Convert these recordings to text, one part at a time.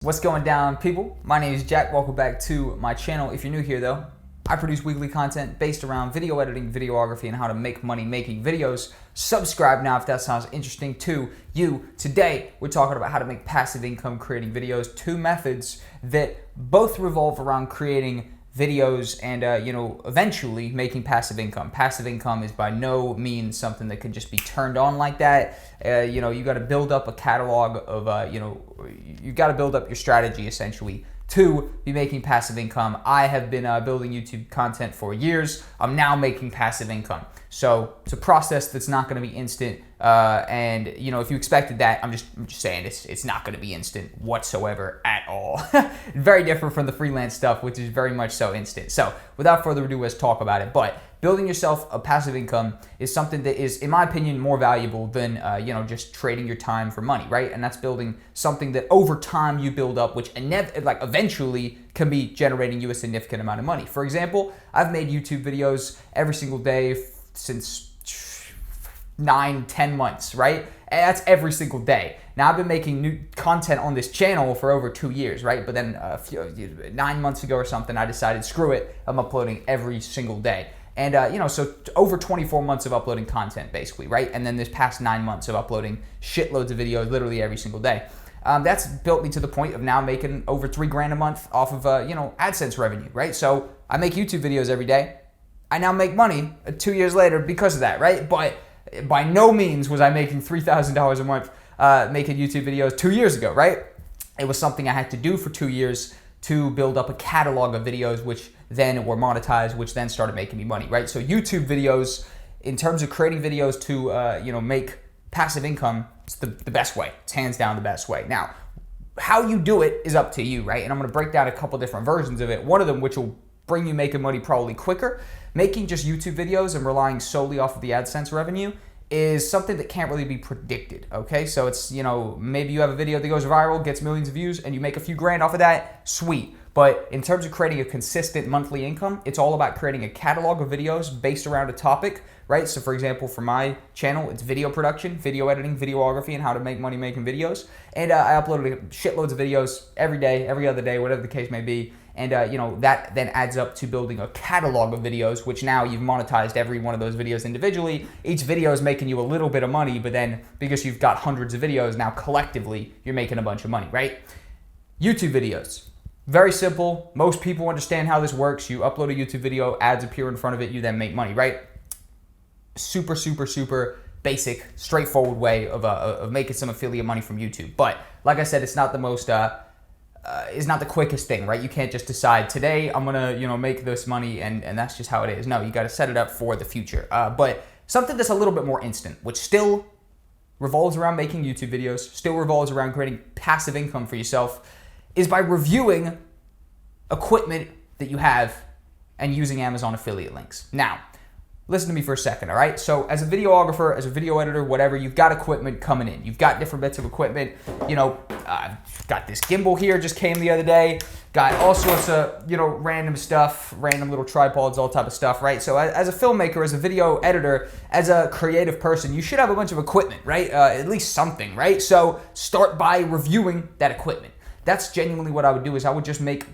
What's going down, people? My name is Jack. Welcome back to my channel. If you're new here though, I produce weekly content based around video editing, videography, and how to make money making videos. Subscribe now if that sounds interesting to you. Today, we're talking about how to make passive income creating videos. Two methods that both revolve around creating videos and eventually making passive income. Passive income is by no means something that can just be turned on like that. You got to build up a catalog of you got to build up your strategy essentially to be making passive income. I have been building YouTube content for years. I'm now making passive income. So it's a process that's not going to be instant. And if you expected that, I'm just saying it's not going to be instant whatsoever at all. Very different from the freelance stuff, which is very much so instant. So without further ado, let's talk about it. But building yourself a passive income is something that is, in my opinion, more valuable than just trading your time for money, right? And that's building something that over time you build up, which eventually can be generating you a significant amount of money. For example, I've made YouTube videos every single day since 9-10 months, right? And that's every single day. Now I've been making new content on this channel for over 2 years, right? But then 9 months ago or something, I decided, screw it, I'm uploading every single day. And so over 24 months of uploading content basically, right? And then this past 9 months of uploading shitloads of videos literally every single day. That's built me to the point of now making over $3,000 a month off of AdSense revenue, right? So I make YouTube videos every day. I now make money 2 years later because of that, right? But by no means was I making $3,000 a month making YouTube videos 2 years ago, right? It was something I had to do for 2 years to build up a catalog of videos, which then were monetized, which then started making me money, right? So YouTube videos, in terms of creating videos to make passive income, it's the best way. It's hands down the best way. Now, how you do it is up to you, right? And I'm gonna break down a couple different versions of it. One of them, which will bring you making money probably quicker. Making just YouTube videos and relying solely off of the AdSense revenue is something that can't really be predicted, okay? So it's, maybe you have a video that goes viral, gets millions of views, and you make a few grand off of that, sweet. But in terms of creating a consistent monthly income, it's all about creating a catalog of videos based around a topic, right? So for example, for my channel, it's video production, video editing, videography, and how to make money making videos. And I upload shitloads of videos every day, every other day, whatever the case may be. And that then adds up to building a catalog of videos, which now you've monetized every one of those videos individually. Each video is making you a little bit of money, but then because you've got hundreds of videos, now collectively, you're making a bunch of money, right? YouTube videos. Very simple. Most people understand how this works. You upload a YouTube video, ads appear in front of it, you then make money, right? Super, super, super basic, straightforward way of making some affiliate money from YouTube. But like I said, it's not the most... is not the quickest thing, right? You can't just decide today I'm gonna make this money and that's just how it is. No, you got to set it up for the future. But something that's a little bit more instant, which still revolves around making YouTube videos, still revolves around creating passive income for yourself, is by reviewing equipment that you have and using Amazon affiliate links. Now, listen to me for a second, all right? So as a videographer, as a video editor, whatever, you've got equipment coming in. You've got different bits of equipment. Got this gimbal here, just came the other day. Got all sorts of, random stuff, random little tripods, all type of stuff, right? So as a filmmaker, as a video editor, as a creative person, you should have a bunch of equipment, right? At least something, right? So start by reviewing that equipment. That's genuinely what I would do, is I would just make,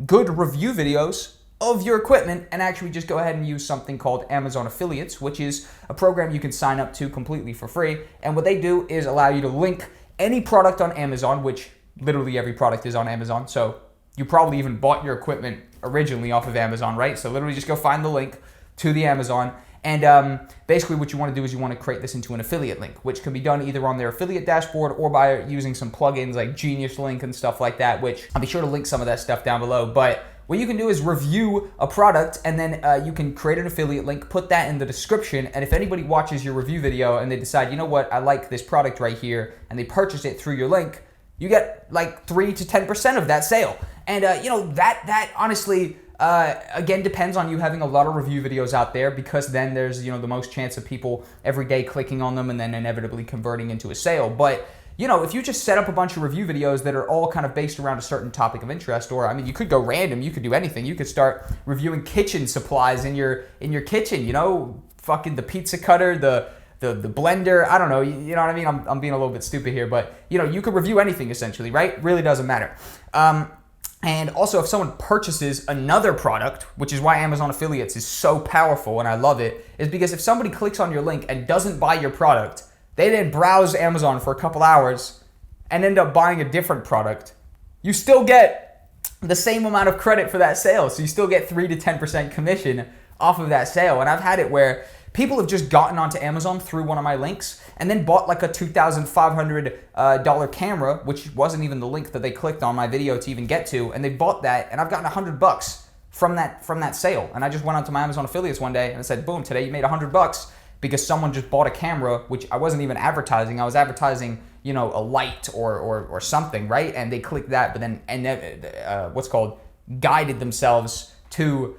good review videos of your equipment and actually just go ahead and use something called Amazon Affiliates, which is a program you can sign up to completely for free. And what they do is allow you to link any product on Amazon, which literally every product is on Amazon. So you probably even bought your equipment originally off of Amazon, right? So literally just go find the link to the Amazon. And basically what you want to do is you want to create this into an affiliate link, which can be done either on their affiliate dashboard or by using some plugins like Genius Link and stuff like that, which I'll be sure to link some of that stuff down below. But what you can do is review a product and then you can create an affiliate link, put that in the description, and if anybody watches your review video and they decide, you know what, I like this product right here, and they purchase it through your link, you get like 3 to 10% of that sale. And that honestly, again, depends on you having a lot of review videos out there, because then there's, the most chance of people every day clicking on them and then inevitably converting into a sale. But if you just set up a bunch of review videos that are all kind of based around a certain topic of interest, or you could go random, you could do anything. You could start reviewing kitchen supplies in your kitchen, fucking the pizza cutter, the the blender. I don't know. You know what I mean? I'm being a little bit stupid here, but you could review anything essentially, right? Really doesn't matter. And also, if someone purchases another product, which is why Amazon affiliates is so powerful and I love it, is because if somebody clicks on your link and doesn't buy your product, they then browse Amazon for a couple hours and end up buying a different product, you still get the same amount of credit for that sale. So you still get 3 to 10% commission off of that sale. And I've had it where people have just gotten onto Amazon through one of my links and then bought like a $2,500 camera, which wasn't even the link that they clicked on my video to even get to. And they bought that, and I've gotten $100 from that sale. And I just went onto my Amazon affiliates one day and I said, boom, today you made $100 because someone just bought a camera, which I wasn't even advertising. I was advertising, a light or something, right? And they clicked that, but then guided themselves to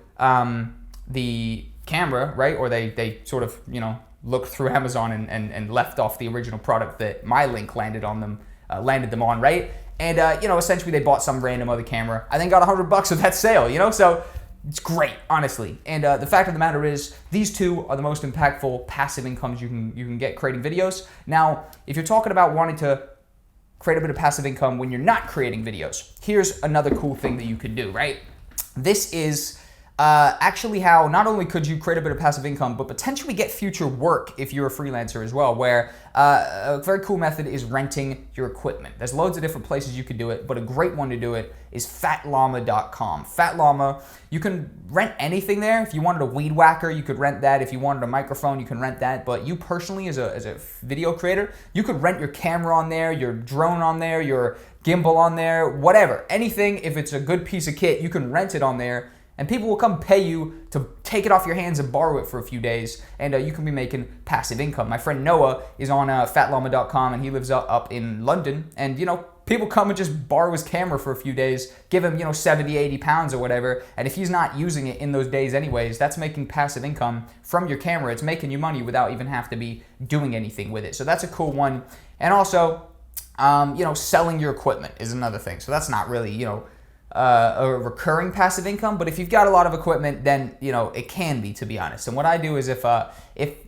the camera, right? Or they sort of, looked through Amazon and left off the original product that my link landed them on, right? And, essentially they bought some random other camera. I then got $100 of that sale, so it's great, honestly. And the fact of the matter is, these two are the most impactful passive incomes you can get creating videos. Now, if you're talking about wanting to create a bit of passive income when you're not creating videos, here's another cool thing that you could do, right? This is actually how not only could you create a bit of passive income, but potentially get future work if you're a freelancer as well, where a very cool method is renting your equipment. There's loads of different places you could do it, but a great one to do it is fatllama.com. Fat Llama, you can rent anything there. If you wanted a weed whacker, you could rent that. If you wanted a microphone, you can rent that. But you personally, as a video creator, you could rent your camera on there, your drone on there, your gimbal on there, whatever. Anything, if it's a good piece of kit, you can rent it on there. And people will come pay you to take it off your hands and borrow it for a few days, and you can be making passive income. My friend Noah is on fatllama.com, and he lives up in London. And, people come and just borrow his camera for a few days, give him, 70, 80 pounds or whatever. And if he's not using it in those days anyways, that's making passive income from your camera. It's making you money without even have to be doing anything with it. So that's a cool one. And also, selling your equipment is another thing. So that's not really, a recurring passive income, but if you've got a lot of equipment, then it can be, to be honest. And what I do is if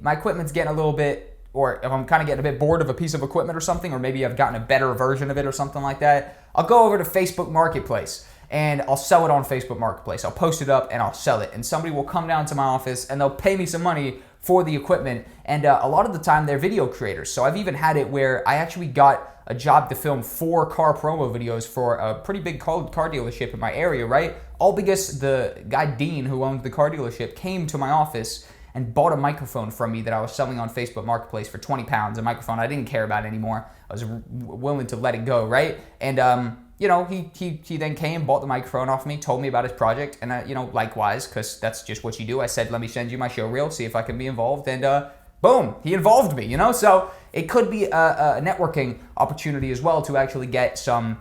my equipment's getting a little bit, or if I'm kind of getting a bit bored of a piece of equipment or something, or maybe I've gotten a better version of it or something like that, I'll go over to Facebook Marketplace and I'll sell it on Facebook Marketplace. I'll post it up and I'll sell it, and somebody will come down to my office and they'll pay me some money for the equipment. And a lot of the time they're video creators. So I've even had it where I actually got a job to film 4 car promo videos for a pretty big car dealership in my area, right? All because the guy Dean, who owns the car dealership, came to my office and bought a microphone from me that I was selling on Facebook Marketplace for 20 pounds, a microphone I didn't care about anymore. I was willing to let it go, right? And he then came, bought the microphone off me, told me about his project, and likewise, because that's just what you do, I said, let me send you my show reel, see if I can be involved, and boom, he involved me, So it could be a networking opportunity as well to actually get some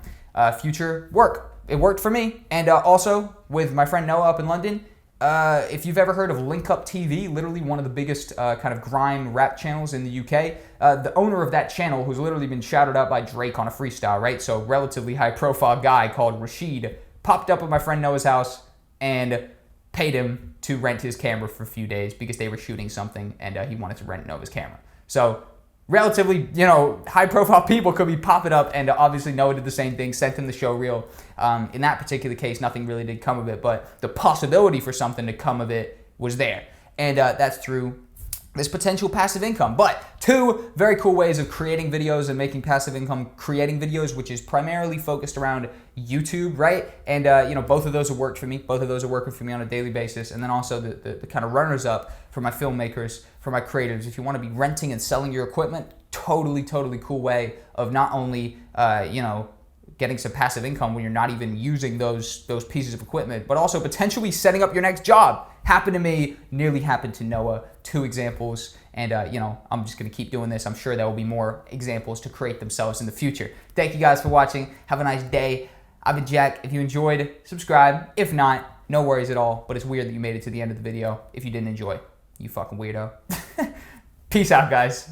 future work. It worked for me. And also with my friend Noah up in London, if you've ever heard of Link Up TV, literally one of the biggest kind of grime rap channels in the UK, the owner of that channel, who's literally been shouted out by Drake on a freestyle, right? So relatively high profile guy called Rashid popped up at my friend Noah's house and paid him to rent his camera for a few days because they were shooting something and he wanted to rent Noah's camera. So relatively, high profile people could be popping up, and obviously Noah did the same thing, sent him the show reel. In that particular case, nothing really did come of it, but the possibility for something to come of it was there. And that's through this potential passive income. But 2 very cool ways of creating videos and making passive income creating videos, which is primarily focused around YouTube, right? And both of those have worked for me. Both of those are working for me on a daily basis. And then also the kind of runners up for my filmmakers, for my creatives. If you want to be renting and selling your equipment, totally cool way of not only getting some passive income when you're not even using those pieces of equipment, but also potentially setting up your next job. Happened to me, nearly happened to Noah. 2 examples, and I'm just going to keep doing this. I'm sure there will be more examples to create themselves in the future. Thank you guys for watching. Have a nice day. I've been Jack. If you enjoyed, subscribe. If not, no worries at all, but it's weird that you made it to the end of the video if you didn't enjoy. You fucking weirdo. Peace out, guys.